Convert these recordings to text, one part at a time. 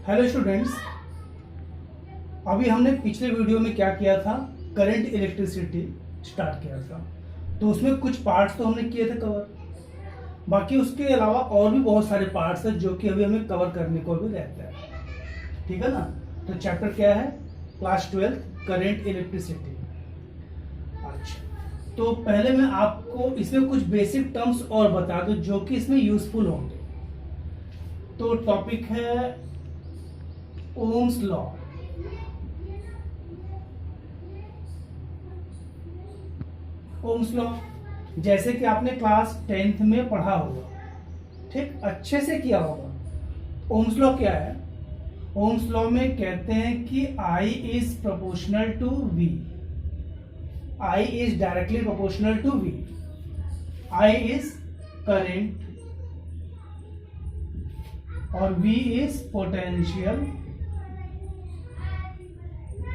Hello students, अभी हमने पिछले वीडियो में क्या किया था, करंट इलेक्ट्रिसिटी स्टार्ट किया था। तो उसमें कुछ पार्ट्स तो हमने किए थे कवर, बाकी उसके अलावा और भी बहुत सारे पार्ट्स हैं जो कि अभी हमें कवर करने को भी रहता है। ठीक है ना। तो चैप्टर क्या है, क्लास 12 करंट इलेक्ट्रिसिटी। अच्छा, तो पहले मैं आपको इसमें कुछ बेसिक टर्म्स और बता दूं जो कि इसमें यूजफुल होंगे। तो टॉपिक है ओम्स लॉ। ओम्स लॉ जैसे कि आपने क्लास 10th में पढ़ा होगा, ठीक, अच्छे से किया होगा। ओम्स लॉ क्या है? ओम्स लॉ में कहते हैं कि I is proportional to V, I is directly proportional to V, I is current और V इज पोटेंशियल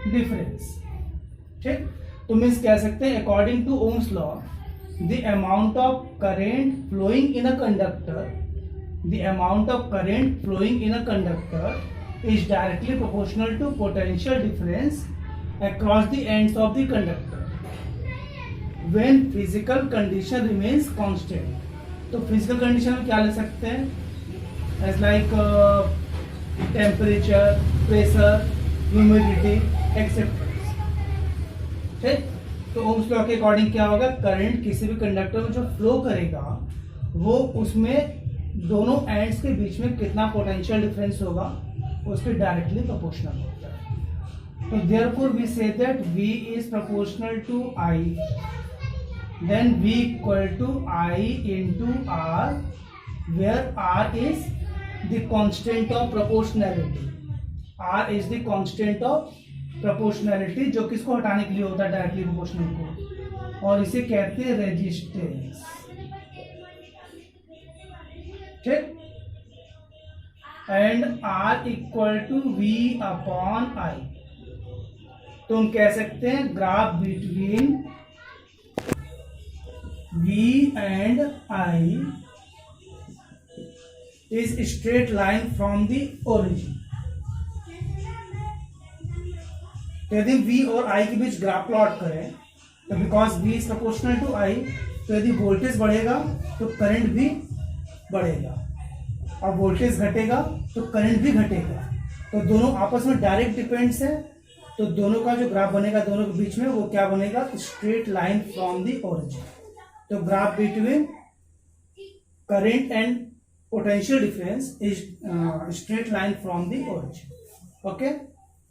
डिफरेंस। ठीक, तो मीन्स कह सकते हैं according to Ohm's law the amount of current flowing in a conductor, the amount of current flowing in a conductor is directly proportional to potential difference across the ends of the conductor when physical condition remains constant. तो physical condition में क्या ले सकते हैं, as like temperature, pressure, humidity etcetera. ठीक, तो Ohm's law के according क्या होगा, करंट किसी भी कंडक्टर में जो फ्लो करेगा वो उसमें दोनों एंड्स के बीच में कितना पोटेंशियल डिफरेंस होगा उसके डायरेक्टली प्रोपोर्शनल होता है। तो therefore we say that V is proportional to I, then V equal to I into R, where R is the constant of proportionality. R is the constant of proportionality जो किसको हटाने के लिए होता है, डायरेक्टली प्रोपोर्शनल को, और इसे कहते हैं रेजिस्टेंस। ठीक, and R equal to V upon I। तो हम कह सकते हैं graph between V and I is straight line from the origin. यदि V और I के बीच ग्राफ प्लॉट करें तो because V is proportional to I, तो यदि वोल्टेज बढ़ेगा तो करंट भी बढ़ेगा, और वोल्टेज घटेगा तो करंट भी घटेगा। तो दोनों आपस में डायरेक्ट डिपेंड्स है। तो दोनों का जो ग्राफ बनेगा दोनों के बीच में वो क्या बनेगा, straight line from the origin. तो graph between current and potential difference is straight line from the origin. Okay,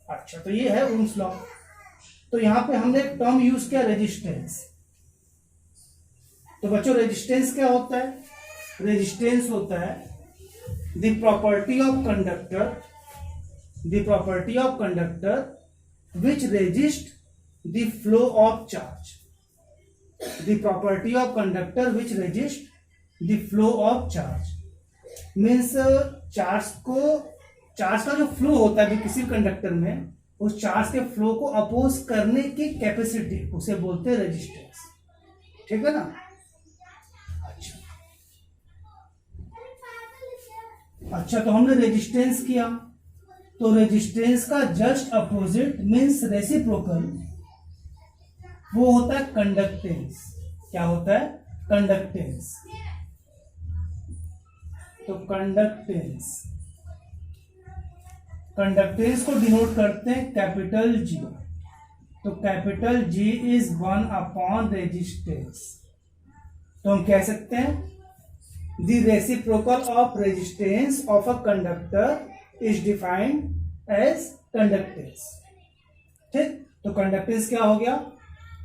अच्छा, तो ये है ओम्स लॉ। तो यहां पे हमने एक टर्म यूज किया, रेजिस्टेंस। तो बच्चों रेजिस्टेंस क्या होता है? रेजिस्टेंस होता है the property of conductor, the property of conductor which resist the flow of charge, the property of conductor which resist the flow of charge. Means charge का जो फ्लो होता है किसी कंडक्टर में, उस चार्ज के फ्लो को अपोज करने की कैपेसिटी उसे बोलते हैं रेजिस्टेंस। ठीक है ना। अच्छा, तो हमने रेजिस्टेंस किया, तो रेजिस्टेंस का जस्ट अपोजिट मीन्स रेसिप्रोकल वो होता है कंडक्टेंस। क्या होता है? कंडक्टेंस। तो कंडक्टेंस को डिनोट करते हैं कैपिटल G। तो capital G is 1 upon resistance. तो हम कह सकते हैं the reciprocal of resistance of a conductor is defined as conductance. ठीक, तो कंडक्टेंस क्या हो गया,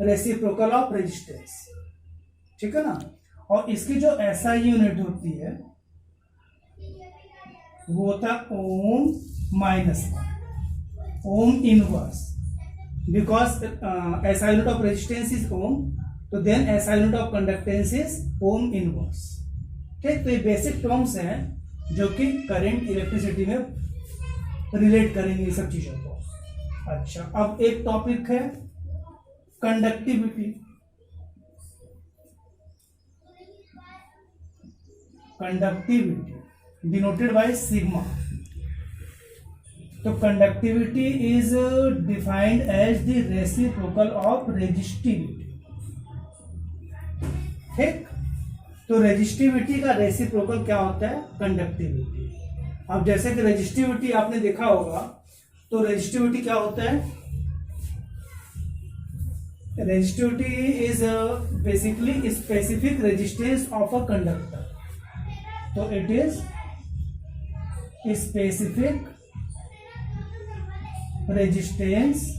रेसिप्रोकल ऑफ रेजिस्टेंस। ठीक है ना। और इसकी जो SI यूनिट होती है वो होता है ohm minus 1, ohm inverse, because SI unit of resistance is ohm, तो then SI unit of conductance is ohm inverse. ठीक, तो ये बेसिक टर्म्स हैं जो कि करंट इलेक्ट्रिसिटी में रिलेट करेंगे ये सब चीजों को। अच्छा, अब एक टॉपिक है conductivity. Conductivity denoted by sigma. तो conductivity is defined as the reciprocal of resistivity. ठीक, तो रेजिस्टिविटी का रेसिप्रोकल क्या होता है? कंडक्टिविटी। अब जैसे कि रेजिस्टिविटी आपने देखा होगा, तो रेजिस्टिविटी क्या होता है? Resistivity is basically specific resistance of a conductor. तो it is specific resistance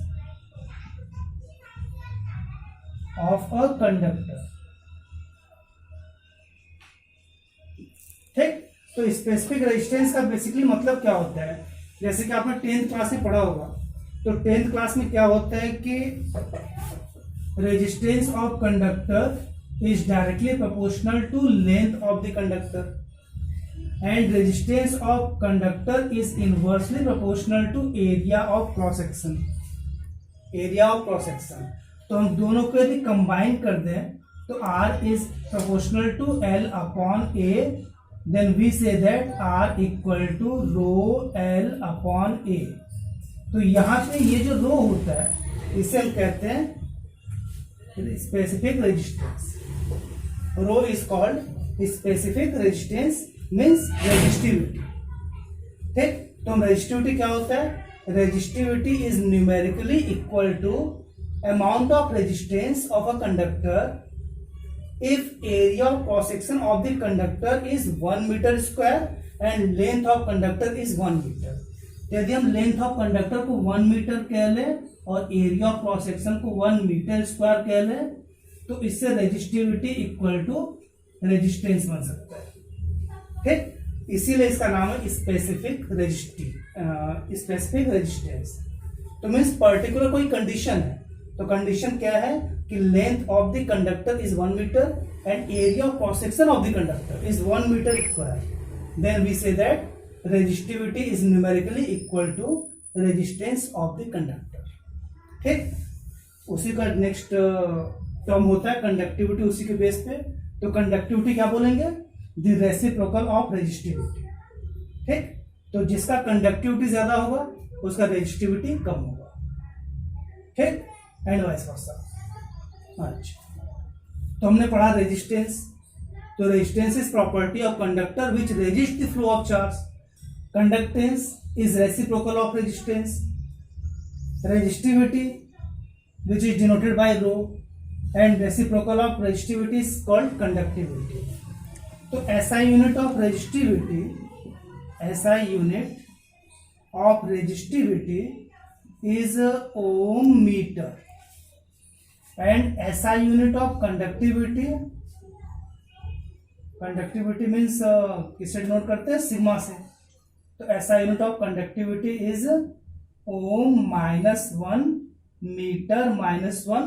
of a conductor. ठीक, तो स्पेसिफिक रेजिस्टेंस का बेसिकली मतलब क्या होता है? जैसे कि आपने 10th क्लास में पढ़ा होगा, तो 10th क्लास में क्या होता है कि resistance of conductor is directly proportional to length of the conductor and resistance of conductor is inversely proportional to area of cross section. Area of cross section, तो हम दोनों को यदि कंबाइन कर दें तो R is proportional to L upon A, then we say that R equal to rho L upon A। तो यहाँ पे ये जो रो होता है इसे हम कहते हैं specific resistance. Rho is called specific resistance means resistivity. ठीक, तो हम रेजिस्टिविटी क्या होता है? Resistivity is numerically equal to amount of resistance of a conductor if area of cross section of the conductor is 1 meter square and length of conductor is 1 meter। यदि हम length of conductor को 1 metre कह लें और area of cross section को 1 metre square कह लें, तो इससे रेजिस्टिविटी इक्वल टू रेजिस्टेंस बन सकता है। ठीक, इसीलिए इसका नाम है स्पेसिफिक रेजिस्टेंस। तो मीन्स पर्टिकुलर कोई कंडीशन है, तो कंडीशन क्या है कि length of the conductor is 1 metre and area of cross section of the conductor is 1 metre square, then we say that resistivity is numerically equal to resistance of the conductor. ठीक, उसी का next term होता है conductivity, उसी के base पे। तो conductivity क्या बोलेंगे? The reciprocal of resistivity. ठीक, तो जिसका कंडक्टिविटी ज्यादा होगा उसका रेजिस्टिविटी कम होगा। ठीक, एंड वाइस वर्सा। अच्छा, तो हमने पढ़ा रेजिस्टेंस। तो resistance is property of conductor which resist the flow of charge. Conductance is reciprocal of resistance. Resistivity which is denoted by rho and reciprocal of resistivity is called conductivity. तो SI unit of resistivity, SI unit of resistivity is ohm metre and SI unit of conductivity, conductivity means किससे denote करते हैं? Sigma से। तो SI unit of conductivity is ohm -1 metre -1,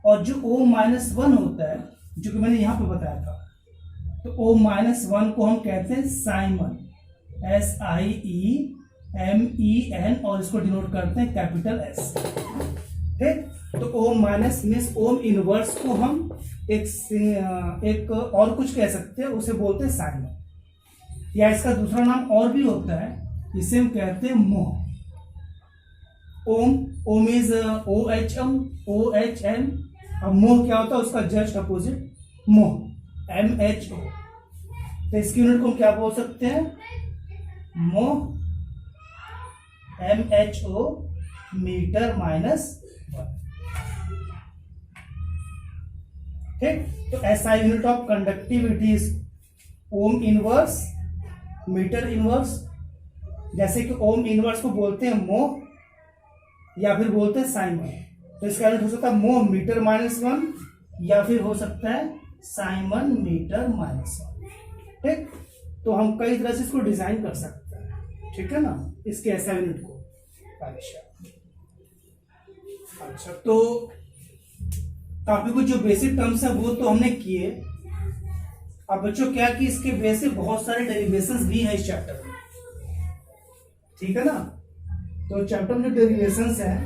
और जो ओम -1 होता है जो कि मैंने यहाँ पे बताया था, तो ओम -1 को हम कहते हैं साइमन, SIEMEN, और इसको डिनोट करते हैं कैपिटल S। ठीक, तो ओम माइनस मीन्स ओम इनवर्स को हम एक और कुछ कह सकते हैं, उसे बोलते हैं साइमन, या इसका दूसरा नाम और भी होता है, इसे हम कहते हैं मोह। ओम इज OHM। अब मोह क्या होता है? उसका जस्ट अपोजिट मोह, MHO। तो इसकी यूनिट को हम क्या बोल सकते हैं? मोह, MHO, मीटर -1। ठीक, तो SI unit of conductivity is ohm inverse, metre inverse. जैसे कि ओम इनवर्स को बोलते हैं मोह या फिर बोलते हैं साइमन। तो इसका यूनिट हो सकता है मोह मीटर -1 या फिर हो सकता है साइमन मीटर -1। ठीक, तो हम कई तरह से इसको डिजाइन कर सकते हैं। ठीक है ना, इसके एसआई यूनिट को। अच्छा, तो काफी कुछ जो बेसिक टर्म्स है वो तो हमने किए। अब बच्चों क्या कि इसके बेस से बहुत सारे डेरिवेशंस भी हैं इस चैप्टर में। ठीक है ना, तो चैप्टर में डेरिवेशंस है,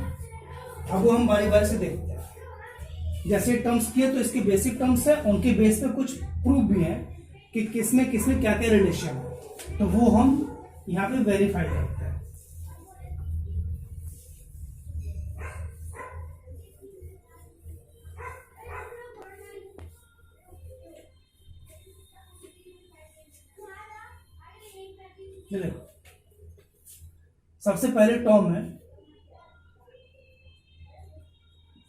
अब वो हम बारी बारी से देखते हैं। जैसे टर्म्स किए तो इसके बेसिक टर्म्स है, उनके बेस पे कुछ प्रूफ भी है कि किसमें किसमें क्या क्या रिलेशन है, तो वो हम यहाँ पे वेरीफाई करते हैं। ये देखो, सबसे पहले टर्म है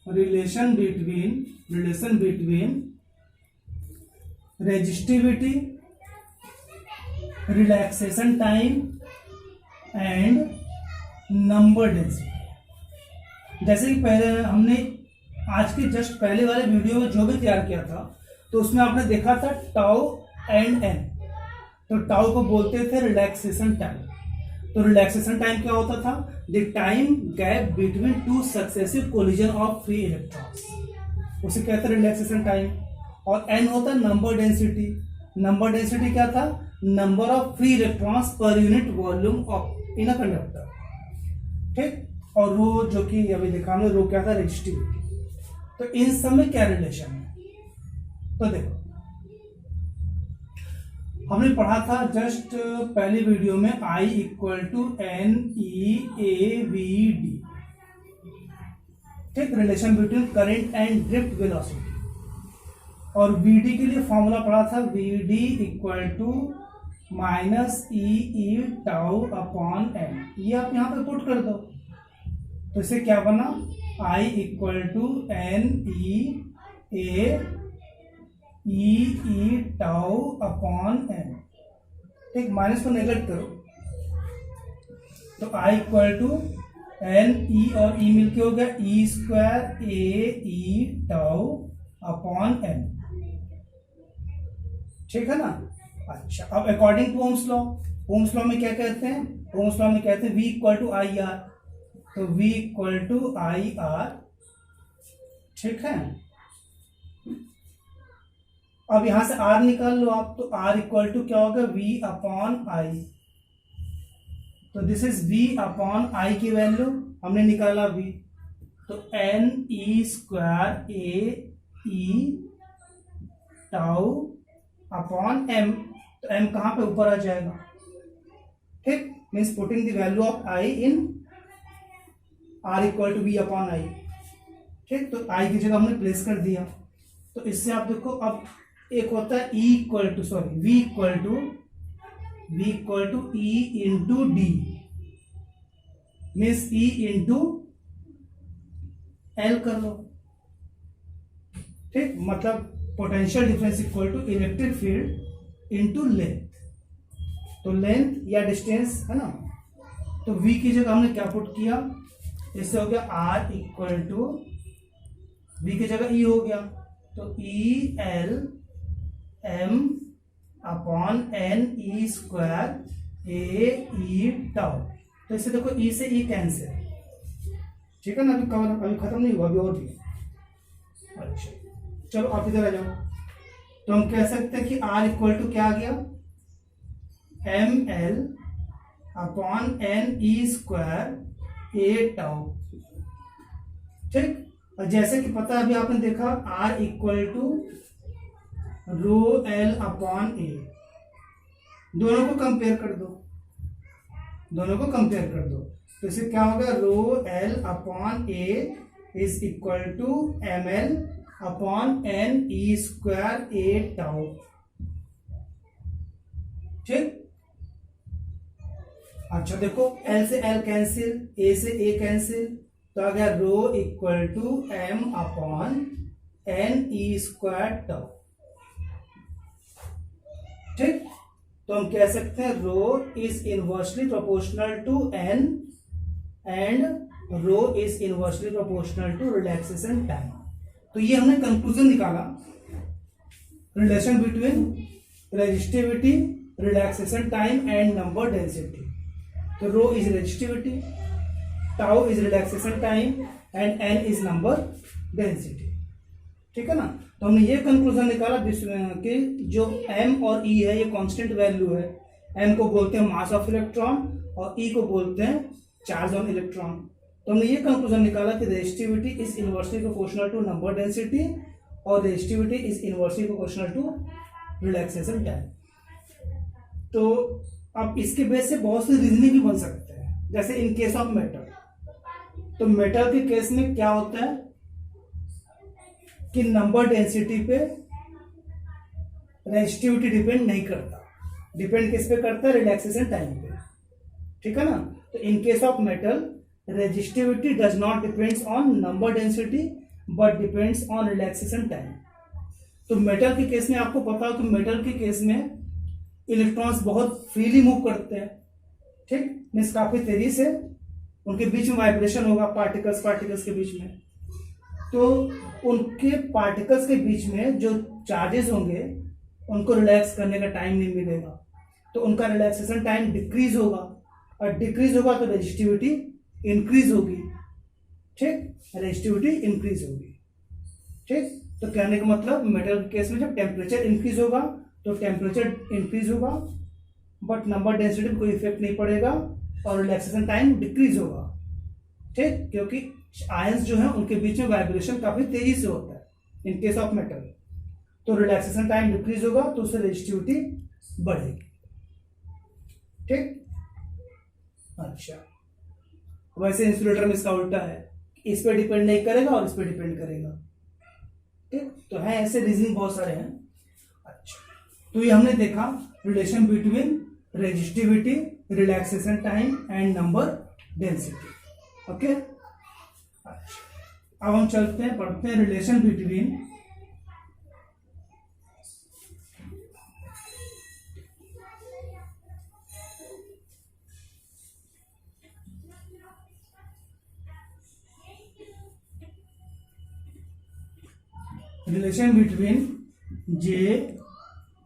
relation between resistivity, relaxation time and number density. जैसे कि पहले हमने आज के जस्ट पहले वाले वीडियो में जो भी तैयार किया था, तो उसमें आपने देखा था टाउ एंड एन। तो टाउ को बोलते थे रिलैक्सेशन टाइम। तो रिलैक्सेशन टाइम क्या होता था? The time gap between two successive collision of free electrons, उसे कहते हैं रिलैक्सेशन टाइम। और एन होता है नंबर डेंसिटी। नंबर डेंसिटी क्या था? Number of free electrons per unit volume of in a conductor, ठीक। और रो, जो कि अभी देखा हमने, रो क्या था? रेजिस्टिविटी। तो इन सब में क्या रिलेशन है? तो देखो, हमने पढ़ा था जस्ट पहली वीडियो में I equal to N E A we D, ठीक, relation between current and drift velocity. और वीडी के लिए फॉर्मूला पढ़ा था VD equal to minus E tau upon N. ये आप यहां पे पुट कर दो, तो इसे क्या बना? I equal to N e tau upon n, ठीक। माइनस को नेगलेक्ट करो, तो I equal to N e और ई मिलके हो गया ई स्क्वायर ए टाउ अपॉन एन, ठीक है ना। अच्छा, अब अकॉर्डिंग टू ओम्स लॉ में क्या कहते हैं? ओम्स लॉ में कहते हैं V equal to I R. तो V equal to I R, ठीक है। अब यहां से R निकाल लो आप, तो R इक्वल टू क्या होगा? V upon I. तो this is V upon I की वैल्यू हमने निकाला V, तो एन ई स्क्वायर ए टाउ अपॉन एम। तो एम कहां पे? ऊपर आ जाएगा, ठीक। Means putting the value of I in R equal to V upon I, ठीक। तो आई की जगह हमने प्लेस कर दिया। तो इससे आप देखो, अब एक होता है V equal to E into d, means E into l कर लो, ठीक। मतलब potential difference equal to electric field into length. तो लेंथ या डिस्टेंस है ना, तो v की जगह हमने क्या पुट किया? इससे हो गया r इक्वल टू, v की जगह e हो गया, तो E L M upon N E square ए टाउ। तो इससे देखो e से e कैंसिल, ठीक है ना। अभी खत्म नहीं हुआ, अभी और भी। अच्छा, चलो आप इधर आ जाओ। तो हम कह सकते हैं कि R इक्वल टू क्या आ गया? M L upon N E square ए टाउ, ठीक। और जैसे कि पता है, अभी आपने देखा R equal to rho L upon A. दोनों को कंपेयर कर दो, तो इसे क्या होगा? Rho L upon A is equal to M L upon N E square A tau, ठीक। अच्छा देखो, L से L कैंसिल, A से A कैंसिल, तो आ गया rho equal to M upon N E square tau, ठीक। तो हम कह सकते हैं rho is inversely proportional to N and row is inversely proportional to relaxation time. तो ये हमने कंक्लूजन निकाला, relation between resistivity, relaxation time and number density. तो rho is resistivity, tau is relaxation time and N is number density, ठीक है ना। तो हमने ये कंक्लूजन निकाला कि जो m और e है ये कांस्टेंट वैल्यू है। m को बोलते हैं मास ऑफ इलेक्ट्रॉन और e को बोलते हैं चार्ज ऑन इलेक्ट्रॉन। तो हमने ये कंक्लूजन निकाला कि resistivity is inversely proportional to number density और resistivity is inversely proportional to relaxation time. तो अब इसके बेस से बहुत से रीजनिंग भी बन सकते हैं, जैसे इन केस ऑफ मेटल। तो मेटल के केस में क्या होता है कि नंबर डेंसिटी पे रेजिस्टिविटी डिपेंड नहीं करता, डिपेंड किस पे करता है, रिलैक्सेशन टाइम पे, ठीक है ना। तो in case of metal resistivity does not depends on number density but depends on relaxation time. तो मेटल के केस में आपको पता हो कि मेटल के केस में इलेक्ट्रॉन्स बहुत फ्रीली मूव करते हैं, ठीक, मीन्स काफी तेजी से, उनके बीच में वाइब्रेशन होगा पार्टिकल्स के बीच में। तो उनके पार्टिकल्स के बीच में जो चार्जेस होंगे उनको रिलैक्स करने का टाइम नहीं मिलेगा, तो उनका रिलैक्सेशन टाइम डिक्रीज होगा, और डिक्रीज होगा तो रेजिस्टिविटी इंक्रीज होगी, ठीक, रेजिस्टिविटी इंक्रीज होगी, ठीक। तो कहने का मतलब मेटल के केस में जब टेम्परेचर इंक्रीज होगा तो टेम्परेचर इंक्रीज होगा बट नंबर डेंसिटी पे कोई इफेक्ट नहीं पड़ेगा और रिलैक्सेशन टाइम डिक्रीज होगा, ठीक, क्योंकि आयंस जो है उनके बीच में वाइब्रेशन काफी तेजी से होता है इन केस ऑफ मेटल। तो रिलैक्सेशन टाइम डिक्रीज होगा तो उससे रेजिस्टिविटी बढ़ेगी, ठीक। अच्छा, वैसे इंसुलेटर में इसका उल्टा है, इस पे डिपेंड नहीं करेगा और इस पे डिपेंड करेगा, ठीक। तो है ऐसे रीजनिंग बहुत सारे हैं। अच्छा, तो ये हमने देखा relation between resistivity, relaxation time and number density, okay. अच्छा, अब हम चलते हैं, पढ़ते हैं relation between J,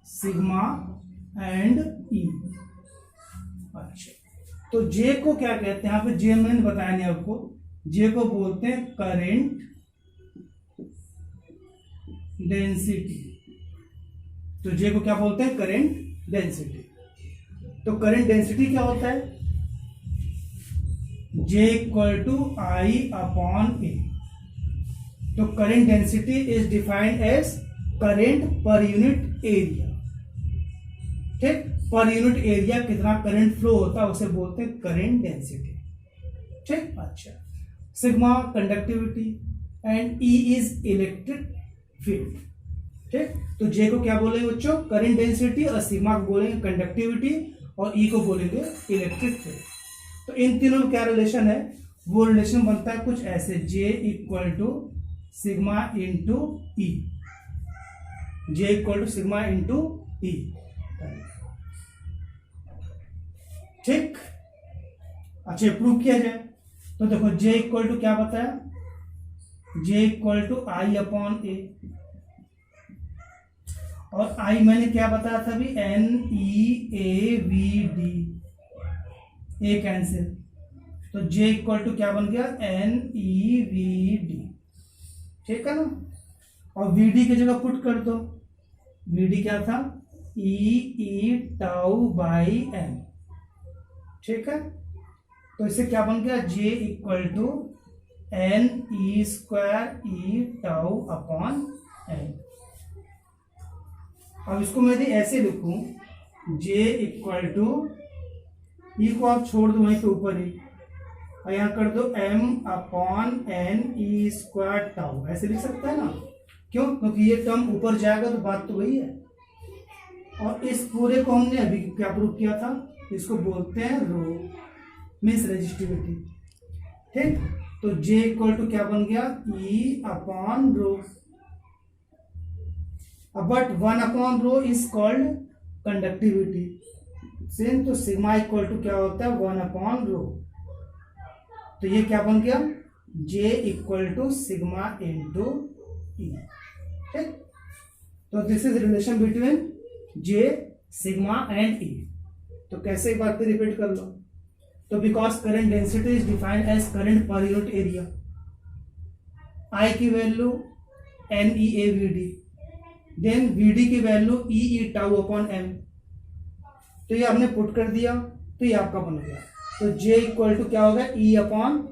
sigma and E. अच्छा, तो जे को क्या कहते हैं, यहाँ पे जे मैंने बताया नहीं आपको, जे को बोलते हैं करंट डेंसिटी। तो जे को क्या बोलते हैं, करंट डेंसिटी। तो करंट डेंसिटी क्या होता है, J equal to I upon A. तो current density is defined as current per unit area, ठीक। पर यूनिट एरिया कितना करंट फ्लो होता है उसे बोलते हैं करंट डेंसिटी, ठीक। अच्छा, sigma conductivity and E is electric field, ठीक। तो जे को क्या बोलेंगे बच्चों, करंट डेंसिटी, और सिग्मा को बोलेंगे कंडक्टिविटी, और ई को बोलेंगे इलेक्ट्रिक फील्ड। तो इन तीनों में क्या रिलेशन है, वो रिलेशन बनता है कुछ ऐसे, J equal to sigma into E, J equal to sigma into E, ठीक। अच्छा, प्रूव किया जाए तो देखो जे इक्वल टू क्या बताया, J equal to I upon A, और आई मैंने क्या बताया था अभी, n E A we d, A cancel, तो जे इक्वल टू क्या बन गया, एन ई वी डी, ठीक है ना। और वी डी की जगह पुट कर दो, वी डी क्या था, ई टाउ बाई एम, ठीक है। तो इससे क्या बन गया, J equal to N E square E tau upon N. अब इसको मैं यदि ऐसे लिखूं, जे इक्वल टू, ई को आप छोड़ दो वहीं पे ऊपर ही, और यहां कर दो m upon N E square tau, ऐसे लिख सकता है ना, क्यों, क्योंकि ये टर्म ऊपर जाएगा तो बात तो वही है। और इस पूरे को हमने अभी क्या प्रूव किया था, इसको बोलते हैं रो, मीन्स रेजिस्टिविटी, ठीक। तो जे इक्वल टू क्या बन गया, ई upon rho, but 1 upon rho is called conductivity, same. तो सिग्मा इक्वल टू क्या होता है, 1 अपॉन रो। तो ये क्या बन गया, J equal to sigma into E, ठीक। तो this is relation between J, sigma and E. तो कैसे एक बार फिर रिपीट कर लो, तो because current density is defined as current per unit area, I की value N E A we D, then V D की value E tau upon M. तो ये हमने पुट कर दिया तो ये आपका बन गया। तो जे इक्वल टू क्या होगा, e upon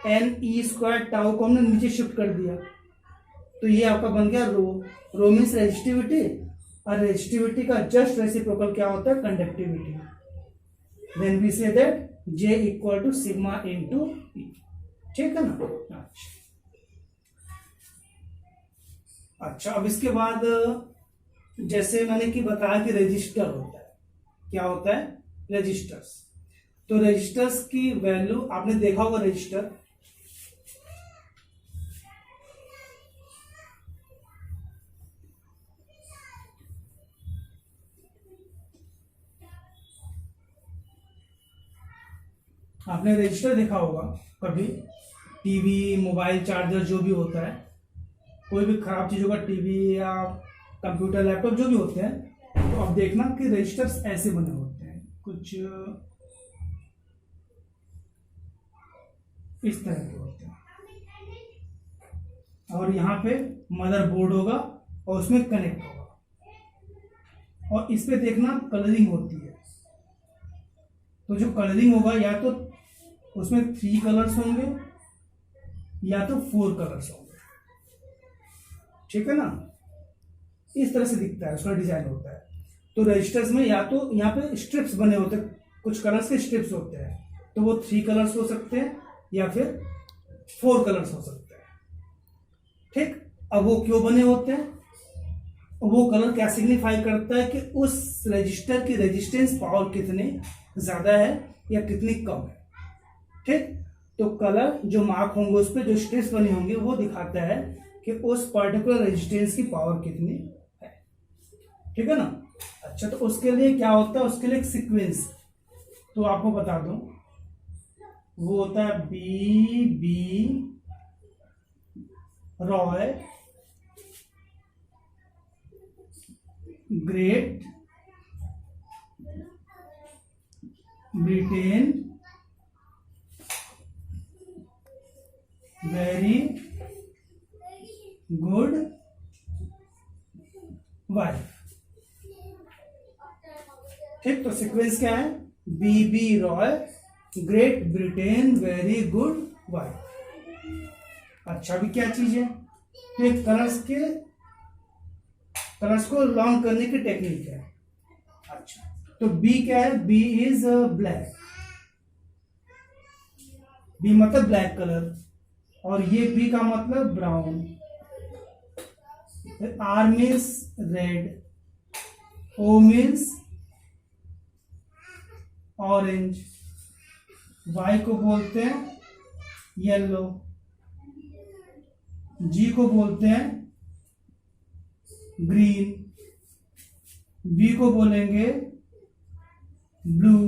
N E square tau को हमने नीचे शिफ्ट कर दिया, तो ये आपका बन गया रो। रो मीन्स रेजिस्टिविटी, और रेजिस्टिविटी का जस्ट रेसिप्रोकल क्या होता है, conductivity. Then we say that J equal to sigma into E, ठीक है ना। अच्छा, अब इसके बाद जैसे मैंने कि बताया कि रजिस्टर होता है, क्या होता है, रजिस्टर्स। तो रजिस्टर्स की वैल्यू आपने देखा होगा, रजिस्टर आपने रजिस्टर देखा होगा कभी, टीवी, मोबाइल, चार्जर जो भी होता है, कोई भी खराब चीज होगा, टीवी या कंप्यूटर, लैपटॉप जो भी होते हैं, तो अब देखना कि रजिस्टर्स ऐसे बने होते हैं, कुछ इस तरह के होते हैं। और यहाँ पे मदरबोर्ड होगा और उसमें कनेक्ट होगा, और इस पे देखना कलरिंग होती है। तो जो कलरिंग होगा या तो उसमें 3 कलर्स होंगे या तो 4 कलर्स होंगे, ठीक है ना। इस तरह से दिखता है, उसका डिजाइन होता है। तो रजिस्टर्स में या तो यहाँ पे स्ट्रिप्स बने होते हैं, कुछ कलर्स के स्ट्रिप्स होते हैं, तो वो 3 कलर्स हो सकते हैं या फिर 4 कलर्स हो सकते हैं, ठीक। अब वो क्यों बने होते हैं, वो कलर क्या सिग्निफाई करता है कि उस रजिस्टर की रेजिस्टेंस पावर कितनी ज्यादा है या कितनी कम है, ठीक। तो कलर जो मार्क होंगे उस पर जो स्ट्रिप्स बनी होंगी वो दिखाता है कि उस पर्टिकुलर रेजिस्टेंस की पावर कितनी है, ठीक है ना। अच्छा, तो उसके लिए क्या होता है, उसके लिए एक सीक्वेंस, तो आपको बता दूं, वो होता है B Roy Great Britain very good wife, ठीक। तो सीक्वेंस क्या है, B Roy Great Britain very good wife. अच्छा, अभी क्या चीज है, तो एक कलर्स को लॉन्ग करने की टेक्निक है। अच्छा, तो बी क्या है, बी इज ब्लैक, बी मतलब ब्लैक कलर, और ये बी का मतलब brown, R means red, O means orange, Y को बोलते हैं येलो, जी को बोलते हैं ग्रीन, बी को बोलेंगे ब्लू,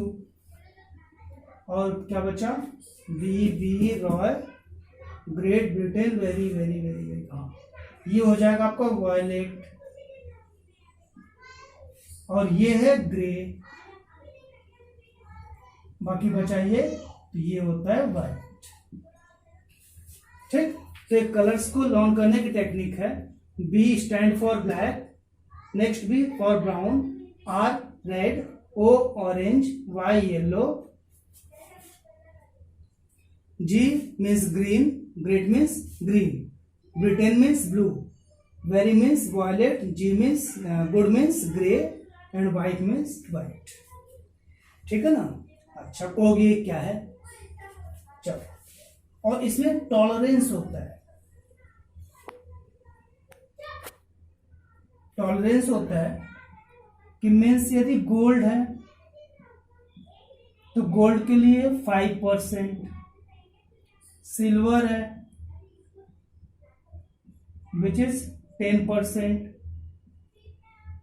और क्या बचा, B Roy Great Britain very very very very, हाँ, ये हो जाएगा आपका वायलेट, और ये है ग्रे, बाकी बचा ये होता है वाइट, ठीक। तो एक कलर्स को लॉन्ग करने की टेक्निक है, B stand for black, next B for brown, R red, O orange, Y yellow, G means green, great means green, Britain means blue, very means violet, G means good means grey, and white means white, ठीक है ना। अच्छा, तो ये क्या है, चलो, और इसमें टॉलरेंस होता है, टॉलरेंस होता है कि मीन्स यदि गोल्ड है तो गोल्ड के लिए 5%, सिल्वर है विच इज 10%,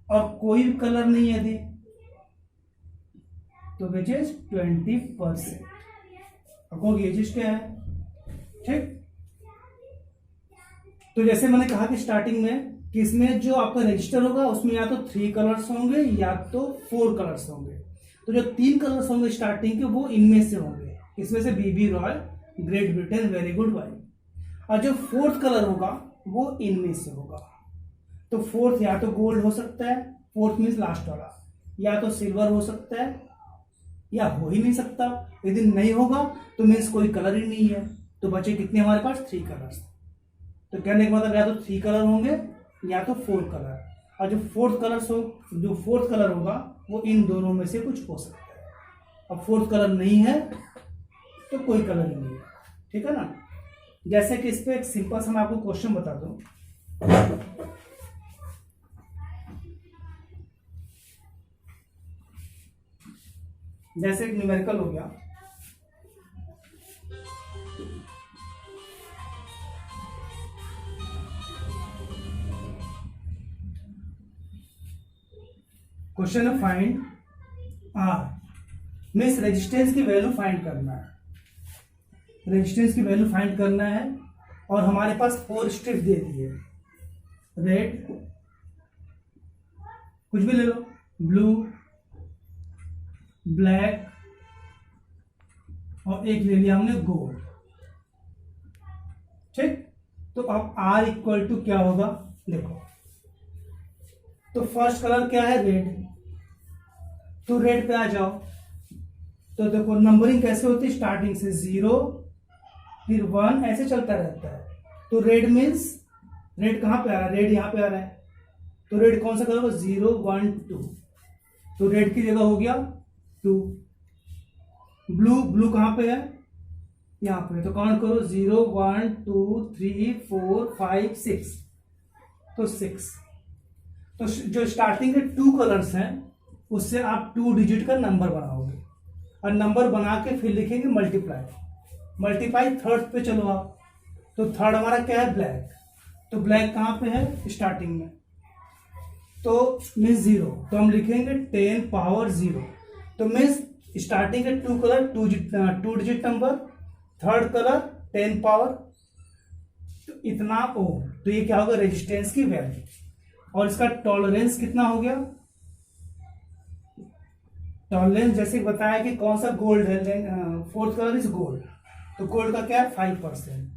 और कोई भी कलर नहीं है यदि तो विच इज 20%। अब ये चीज क्या है, ठीक। तो जैसे मैंने कहा कि स्टार्टिंग में कि इसमें जो आपका रजिस्टर होगा उसमें या तो 3 कलर्स होंगे या तो 4 कलर्स होंगे, तो जो 3 कलर्स होंगे स्टार्टिंग के वो इनमें से होंगे, इसमें से B Roy Great Britain very good wife, और जो 4th कलर होगा वो इनमें से होगा। तो 4th या तो गोल्ड हो सकता है, 4th मीन्स लास्ट वाला, या तो सिल्वर हो सकता है, या हो ही नहीं सकता, यदि नहीं होगा तो मीन्स कोई कलर ही नहीं है। तो बचे कितने हमारे पास, 3 कलर्स। तो कहने का मतलब या तो 3 कलर होंगे या तो 4 कलर, और जो 4th कलर होगा वो इन दोनों में से कुछ हो सकता है। अब 4th कलर नहीं है तो कोई कलर ही नहीं है, ठीक है ना। जैसे कि इस पे एक सिंपल सा मैं आपको क्वेश्चन बता दूं, जैसे एक न्यूमेरिकल हो गया, क्वेश्चन है फाइंड आर, मीन्स रेजिस्टेंस की वैल्यू फाइंड करना है, रेजिस्टेंस की वैल्यू फाइंड करना है। और हमारे पास 4 स्ट्रिप दे दिए, रेड, कुछ भी ले लो, ब्लू, ब्लैक और एक ले लिया हमने गोल्ड। ठीक, तो अब R इक्वल टू क्या होगा, देखो तो फर्स्ट कलर क्या है, रेड, तो रेड पे आ जाओ। तो देखो नंबरिंग कैसे होती है, स्टार्टिंग से 0 फिर 1 ऐसे चलता रहता है। तो रेड मीन्स, रेड कहां पे आ रहा है, रेड यहां पे आ रहा है, तो रेड कौन सा कलर होगा, 0 1 2, तो रेड की जगह हो गया 2। ब्लू, ब्लू कहां पे है, यहां पे, तो काउंट करो 0 1 2 3 4 5 6, तो 6। तो जो स्टार्टिंग के 2 कलर्स हैं उससे आप 2 डिजिट का नंबर बनाओगे, और नंबर बना के फिर लिखेंगे मल्टीप्लाई, मल्टीप्लाई थर्ड पे चलो आप, तो थर्ड हमारा क्या है, ब्लैक, तो ब्लैक कहां पे है, स्टार्टिंग में, तो मीन्स 0, तो हम लिखेंगे 10 पावर 0, तो मीन्स स्टार्टिंग के 2 colour 2 digit number, third colour 10 power, तो इतना ओम, तो ये क्या होगा, रेजिस्टेंस की वैल्यू। और इसका टॉलरेंस कितना हो गया, टॉलरेंस जैसे बताया कि कौन सा गोल्ड है, फोर्थ कलर इज गोल्ड, तो गोल्ड का क्या है 5%,